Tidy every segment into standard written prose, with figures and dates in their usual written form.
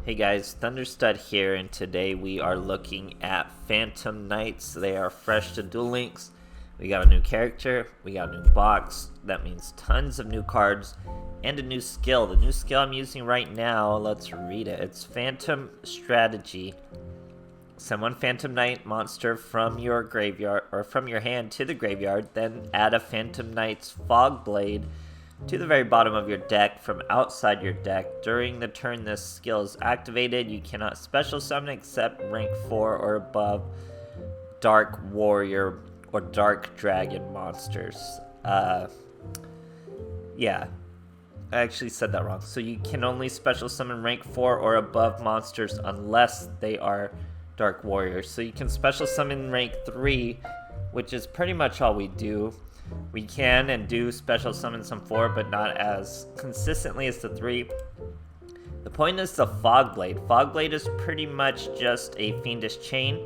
Hey guys, Thunderstud here, and today we are looking at Phantom Knights. They are fresh to Duel Links. We got a new character, we got a new box, that means tons of new cards, and a new skill. The new skill I'm using right now, let's read it. It's Phantom Strategy. Send one Phantom Knight monster from your graveyard, or from your hand to the graveyard, then add a Phantom Knight's Fog Blade to the very bottom of your deck from outside your deck. During the turn this skill is activated, you cannot special summon except rank 4 or above Dark Warrior or Dark Dragon monsters. Yeah, I actually said that wrong. So you can only special summon rank 4 or above monsters unless they are Dark Warriors. So you can special summon rank 3, which is pretty much all we do. We can and do special summon some 4, but not as consistently as the 3. The point is the Fog Blade. Fog Blade is pretty much just a Fiendish Chain.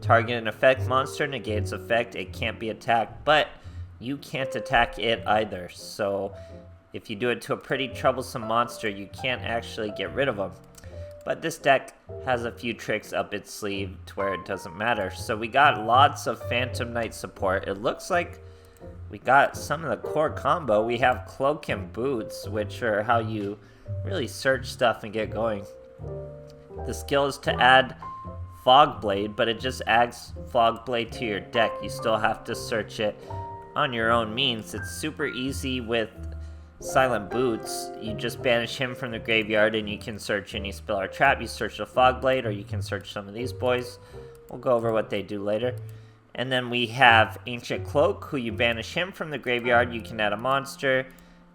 Target an effect monster, negate its effect, it can't be attacked, but you can't attack it either. So if you do it to a pretty troublesome monster, you can't actually get rid of them. But this deck has a few tricks up its sleeve to where it doesn't matter. So we got lots of Phantom Knight support. It looks like we got some of the core combo. We have Cloak and Boots, which are how you really search stuff and get going. The skill is to add Fog Blade, but it just adds Fog Blade to your deck. You still have to search it on your own means. It's super easy with Silent Boots. You just banish him from the graveyard and you can search any spell or trap. You search the Fog Blade, or you can search some of these boys. We'll go over what they do later. And then we have Ancient Cloak, who you banish him from the graveyard, you can add a monster.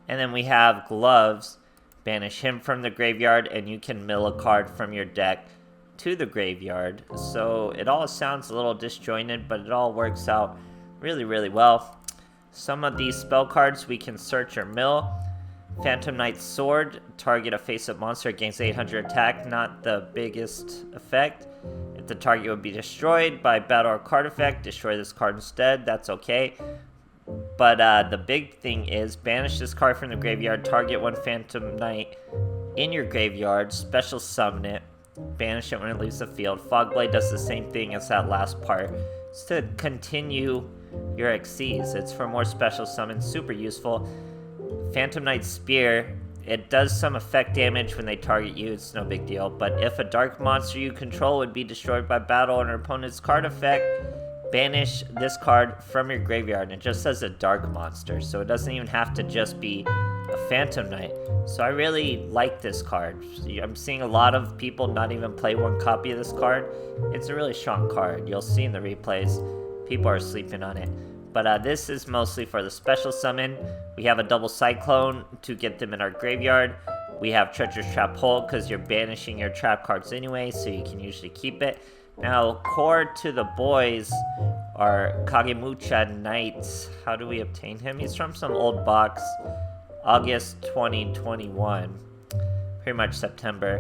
And then we have Gloves, banish him from the graveyard, and you can mill a card from your deck to the graveyard. So it all sounds a little disjointed, but it all works out really, really well. Some of these spell cards we can search or mill. Phantom Knight's Sword, target a face-up monster, gains 800 attack, not the biggest effect. If the target would be destroyed by battle or card effect, destroy this card instead, that's okay. But the big thing is, banish this card from the graveyard, target one Phantom Knight in your graveyard, special summon it, banish it when it leaves the field. Fog Blade does the same thing as that last part. It's to continue your XCs. It's for more special summons, super useful. Phantom Knight's Spear, it does some effect damage when they target you, it's no big deal, but if a dark monster you control would be destroyed by battle or an opponent's card effect, banish this card from your graveyard. And it just says a dark monster, so it doesn't even have to just be a Phantom Knight. So I really like this card. I'm seeing a lot of people not even play one copy of this card. It's a really strong card. You'll see in the replays, people are sleeping on it. But this is mostly for the special summon. We have a double Cyclone to get them in our graveyard. We have Treacherous Trap Hole because you're banishing your trap cards anyway, so you can usually keep it. Now, core to the boys are Kagemucha Knight. How do we obtain him? He's from some old box, August 2021, pretty much September.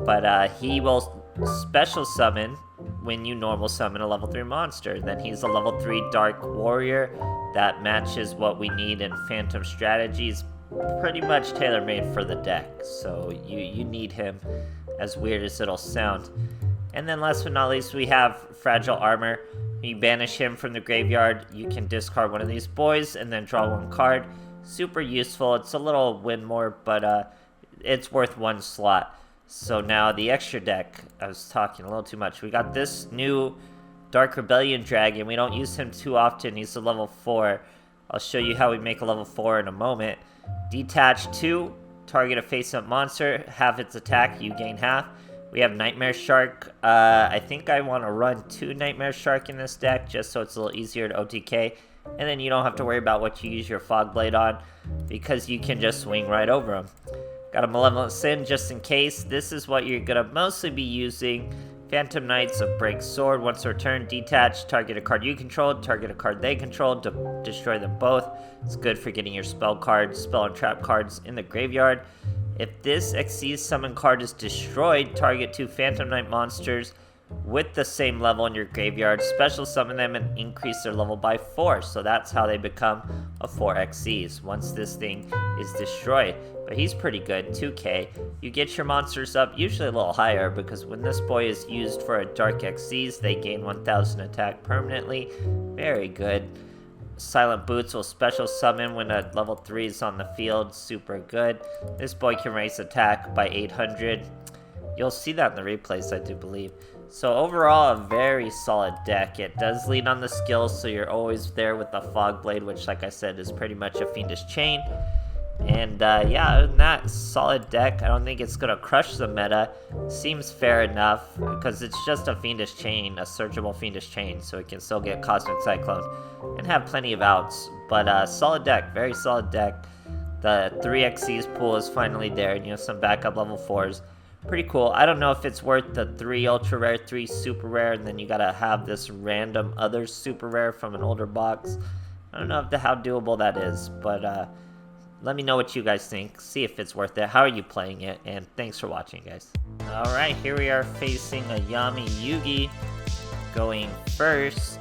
But he will special summon when you normal summon a level 3 monster. Then he's a level 3 Dark Warrior that matches what we need in Phantom Strategies. Pretty much tailor-made for the deck, so you need him, as weird as it'll sound. And then last but not least, we have Fragile Armor. You banish him from the graveyard, you can discard one of these boys and then draw one card. Super useful. It's a little win more, but it's worth one slot. So now the extra deck, I was talking a little too much. We got this new Dark Rebellion Dragon. We don't use him too often. He's a level 4. I'll show you how we make a level 4 in a moment. Detach 2, target a face-up monster, half its attack, you gain half. We have Nightmare Shark. I think I want to run 2 Nightmare Shark in this deck just so it's a little easier to OTK. And then you don't have to worry about what you use your Fog Blade on because you can just swing right over them. Got a Malevolent Sin just in case. This is what you're going to mostly be using. Phantom Knights of Break Sword. Once per turn, detach, target a card you control, target a card they control to destroy them both. It's good for getting your spell cards, spell and trap cards in the graveyard. If this Xyz summon card is destroyed, target 2 Phantom Knight monsters with the same level in your graveyard, special summon them and increase their level by 4. So that's how they become a 4 Xyz once this thing is destroyed. but he's pretty good, 2k. You get your monsters up, usually a little higher, because when this boy is used for a Dark Xyz, they gain 1000 attack permanently. Very good. Silent Boots will special summon when a level 3 is on the field, super good. This boy can raise attack by 800. You'll see that in the replays, I do believe. So overall, a very solid deck. It does lean on the skills, so you're always there with the Fog Blade, which, like I said, is pretty much a Fiendish Chain. And yeah, other than that, solid deck. I don't think it's going to crush the meta. Seems fair enough, because it's just a Fiendish Chain, a searchable Fiendish Chain, so it can still get Cosmic Cyclone and have plenty of outs. But solid deck, very solid deck. The 3xC's pool is finally there, and you have some backup level 4s. Pretty cool. I don't know if it's worth the 3 ultra rare, 3 super rare, and then you gotta have this random other super rare from an older box. I don't know how doable that is, but let me know what you guys think. See if it's worth it. How are you playing it? And thanks for watching, guys. Alright, here we are facing a Yami Yugi going first.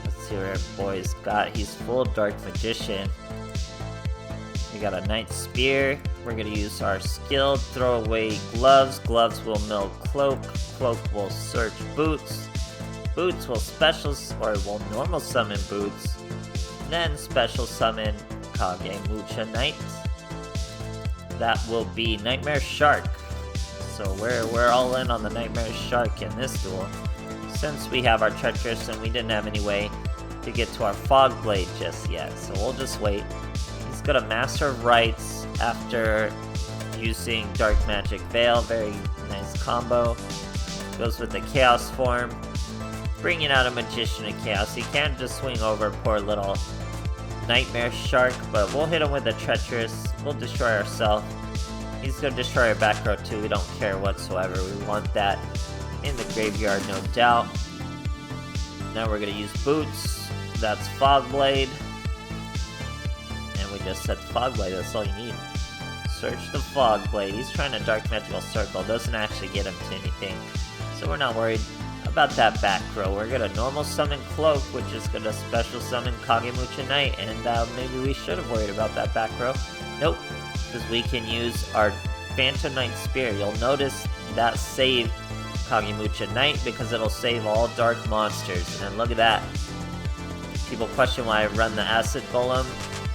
Let's see what our boy's got. He's full Dark Magician. We got a Knight Spear. We're going to use our skill, throw away Gloves. Gloves will mill Cloak. Cloak will search Boots. Boots will will normal summon Boots. Then special summon Kage Mucha Knight. That will be Nightmare Shark. So we're all in on the Nightmare Shark in this duel. Since we have our Treacherous and we didn't have any way to get to our Fog Blade just yet. So we'll just wait. He's got a Master of Rites after using Dark Magic Veil. Very nice combo. Goes with the Chaos form. Bringing out a Magician of Chaos. He can't just swing over poor little Nightmare Shark, but we'll hit him with a Treacherous. We'll destroy ourselves. He's going to destroy our back row too. We don't care whatsoever. We want that in the graveyard, no doubt. Now we're going to use Boots. That's Fog Blade. And we just set the Fog Blade. That's all you need. Search the Fog Blade. He's trying to Dark Magical Circle. Doesn't actually get him to anything. So we're not worried about that back row. We're going to normal summon Cloak, which is going to special summon Kagemucha Knight, and maybe we should have worried about that back row. Nope, because we can use our Phantom Knight Spear. You'll notice that save Kagemucha Knight because it'll save all dark monsters, and look at that. People question why I run the Acid Golem.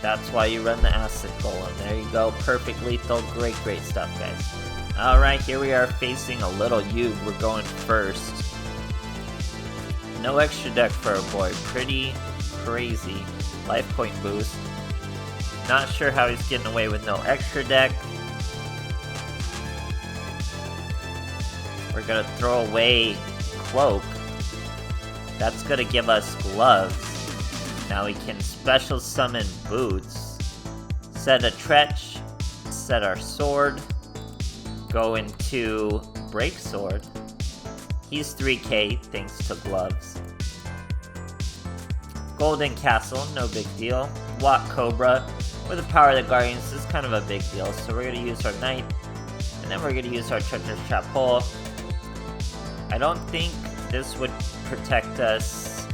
That's why you run the Acid Golem. There you go, perfect lethal, great stuff, guys. Alright, here we are facing a little Yug. We're going first. No extra deck for a boy. Pretty crazy. Life point boost. Not sure how he's getting away with no extra deck. We're gonna throw away Cloak. That's gonna give us Gloves. Now we can special summon Boots. Set a Tretch. Set our Sword. Go into Break Sword. He's 3k thanks to Gloves. Golden Castle, no big deal. Watt Cobra with the power of the Guardians is kind of a big deal. So we're going to use our Knight. And then we're going to use our Treacherous Trap Hole. I don't think this would protect us.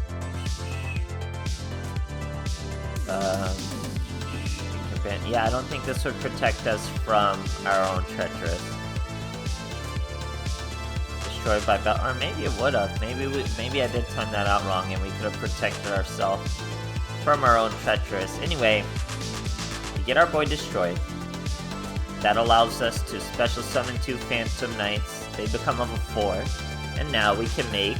Yeah, I don't think this would protect us from our own Treacherous. Destroyed by Bell, or maybe it would have. Maybe I did time that out wrong, and we could have protected ourselves from our own Treacherous. Anyway, we get our boy destroyed. That allows us to special summon 2 Phantom Knights. They become level 4, and now we can make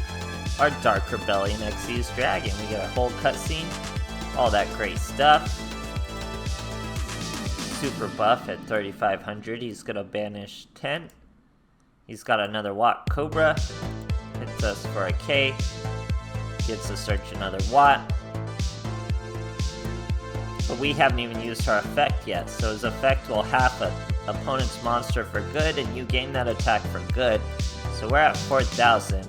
our Dark Rebellion Xyz Dragon. We get a whole cutscene, all that great stuff. Super buff at 3500. He's gonna banish 10. He's got another Watt Cobra. Hits us for a K. Gets to search another Watt. But we haven't even used our effect yet. So his effect will half an opponent's monster for good, and you gain that attack for good. So we're at 4000.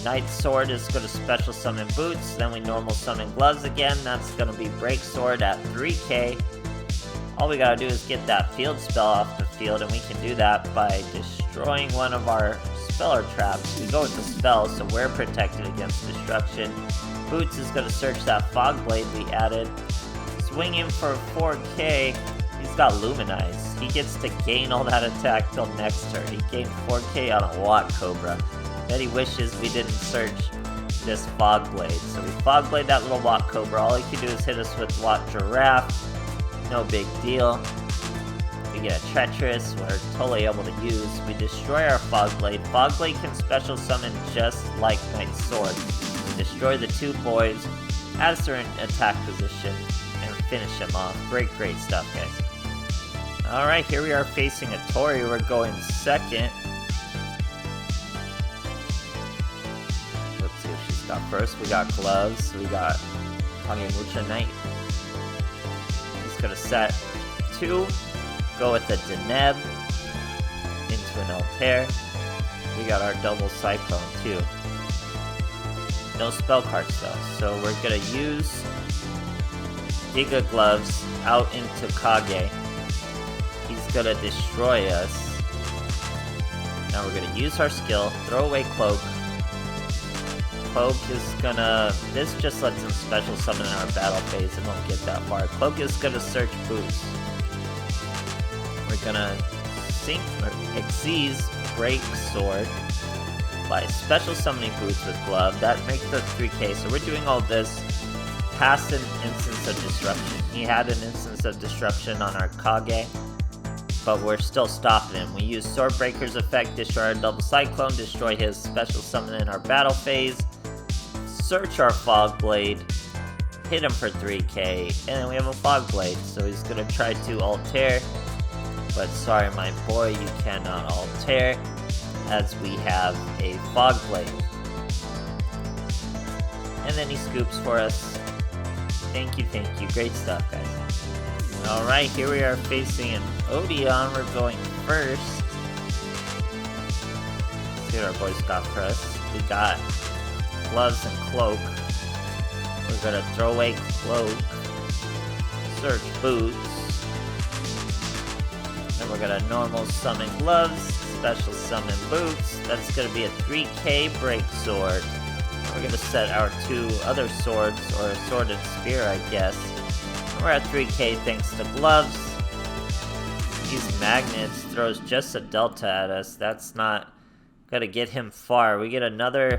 Knight Sword is going to special summon Boots. Then we normal summon Gloves again. That's going to be Break Sword at 3k. All we gotta do is get that field spell off the field, and we can do that by destroying one of our speller traps. We go with the spell, so we're protected against destruction. Boots is gonna search that Fog Blade we added. Swing him for 4k. He's got Luminize. He gets to gain all that attack till next turn. He gained 4k on a Watt Cobra. Then he wishes we didn't search this Fog Blade. So we Fog Blade that little Watt Cobra. All he can do is hit us with Watt Giraffe. No big deal. We get a Treacherous, we're totally able to use. We destroy our Fog Blade. Fog Blade can special summon just like Knight's Sword. We destroy the two boys as they're in attack position and finish them off. Great stuff, guys. Alright, here we are facing a Tori. We're going second. Let's see what she's got first. We got Gloves. We got Hagemucha Knight. He's gonna set 2. Go with the Deneb into an Altair. We got our double Cyclone too. No spell cards though, so we're gonna use Giga Gloves out into Kage. He's gonna destroy us. Now we're gonna use our skill, throw away Cloak. Cloak is gonna... This just lets him special summon in our battle phase and won't get that far. Cloak is gonna search Boots. We're gonna sink or Xyz Break Sword by special summoning Boots with Glove. That makes the 3k, so we're doing all this past an instance of disruption. He had an instance of disruption on our Kage, but we're still stopping him. We use Sword Breaker's effect, destroy our double Cyclone, destroy his special summon in our battle phase, search our Fog Blade, hit him for 3k, and then we have a Fog Blade, so he's gonna try to Altair. But sorry, my boy, you cannot Altair, as we have a Fog Blade. And then he scoops for us. Thank you. Great stuff, guys. Alright, here we are facing an Odeon. We're going first. Let's see what our boys got for us. We got Gloves and Cloak. We're gonna throw away Cloak. Search Boots. And we're gonna normal summon Gloves, special summon Boots. That's gonna be a 3k Break Sword. We're gonna set our 2 other swords, or a Sword and Spear, I guess. We're at 3k thanks to Gloves. These Magnets throws just a delta at us. That's not gonna get him far. We get another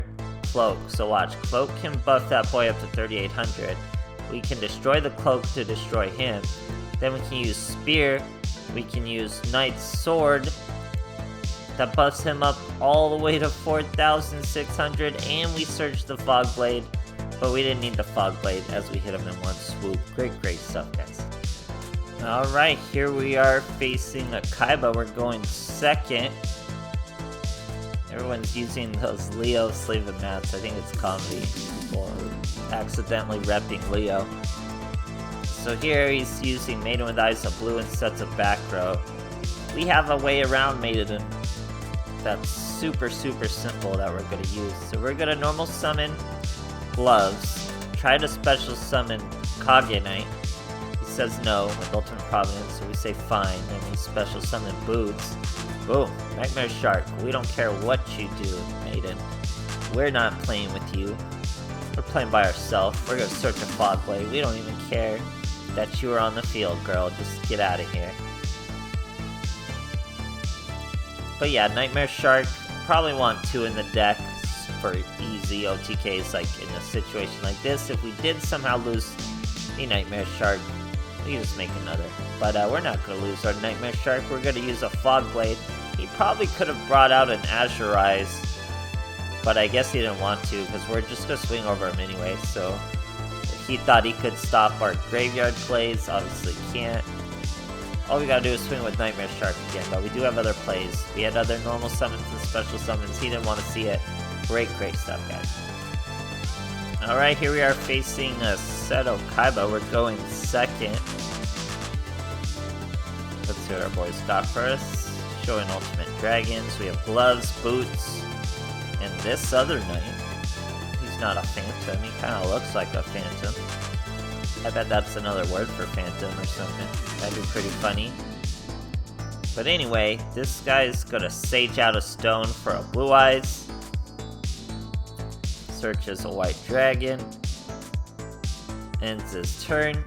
Cloak, so watch. Cloak can buff that boy up to 3800. We can destroy the Cloak to destroy him. Then we can use Spear. We can use Knight's Sword. That buffs him up all the way to 4600, and we search the Fog Blade, but we didn't need the Fog Blade as we hit him in one swoop. Great stuff, guys. Alright, here we are facing a Kaiba. We're going second. Everyone's using those Leo Slave of Mats. I think it's comedy. People are accidentally repping Leo. So here he's using Maiden with Eyes of Blue and sets of back row. We have a way around Maiden that's super simple that we're going to use. So we're going to normal summon Gloves, try to special summon Kage Knight. He says no with Ultimate Providence, so we say fine, and we special summon Boots. Boom, Nightmare Shark. We don't care what you do, Maiden. We're not playing with you. We're playing by ourselves. We're going to search a Fog Blade. We don't even care that you are on the field, girl. Just get out of here. But yeah, Nightmare Shark, probably want 2 in the deck for easy OTKs, like in a situation like this. If we did somehow lose the Nightmare Shark, we can just make another. But we're not going to lose our Nightmare Shark. We're going to use a Fog Blade. He probably could have brought out an Azurize, but I guess he didn't want to, because we're just going to swing over him anyway. So he thought he could stop our graveyard plays. Obviously can't. All we gotta do is swing with Nightmare Shark again, but we do have other plays. We had other normal summons and special summons. He didn't want to see it. Great stuff, guys. Alright, here we are facing a Seto Kaiba. We're going second. Let's see what our boys got for us. Showing Ultimate Dragons. We have Gloves, Boots, and this other knight. He's not a Phantom. He kind of looks like a Phantom. I bet that's another word for Phantom or something. That'd be pretty funny. But anyway, this guy's gonna Sage out a stone for a Blue Eyes. Searches a White Dragon. Ends his turn.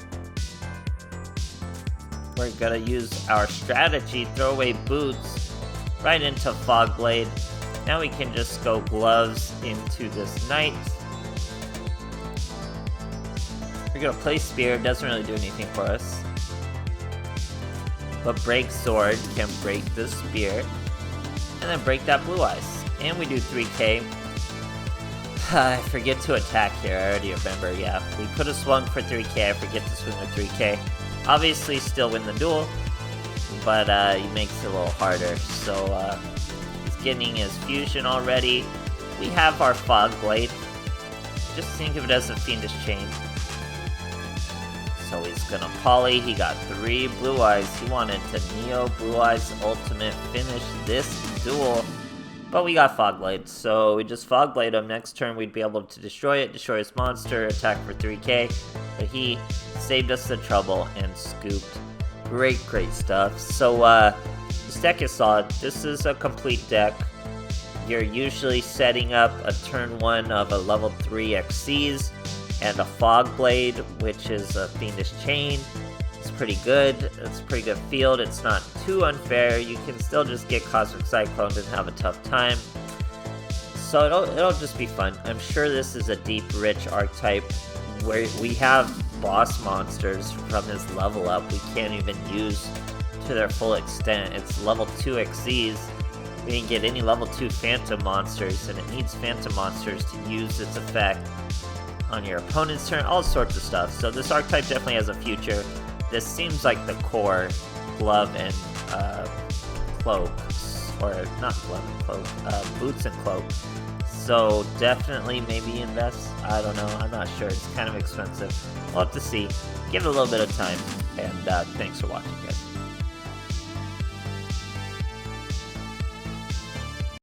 we're gonna use our strategy, throw away boots right into Fog Blade. Now we can just go gloves into this knight. We're gonna play spear, doesn't really do anything for us. But break sword can break the spear. And then break that blue eyes. And we do 3k. I forget to attack here, I already remember, yeah. We could have swung for 3k, I forget to swing with 3k. Obviously still win the duel, but it makes it a little harder. So he's getting his fusion already. We have our Fog Blade. Just think of it as a Fiendish Chain. So he's gonna poly, he got 3 blue eyes. He wanted to Neo Blue Eyes Ultimate finish this duel. But we got Fog Blade, so we just Fog Blade him. Next turn we'd be able to destroy it, destroy his monster, attack for 3k. But he saved us the trouble and scooped. Great stuff. So this deck is solid. This is a complete deck. You're usually setting up a turn 1 of a level 3 XCs and a Fog Blade, which is a Fiendish Chain. It's pretty good. It's a pretty good field. It's not too unfair. You can still just get Cosmic Cyclone and have a tough time. So it'll just be fun. I'm sure this is a deep, rich archetype where we have boss monsters from his level up we can't even use to their full extent. It's level 2 XCs. We didn't get any level 2 Phantom monsters, and it needs Phantom monsters to use its effect on your opponent's turn, all sorts of stuff. So this archetype definitely has a future. This seems like the core glove and cloak, or not glove and cloak, boots and cloak. So definitely maybe invest. I don't know, I'm not sure. It's kind of expensive. We'll have to see. Give it a little bit of time, and thanks for watching, guys.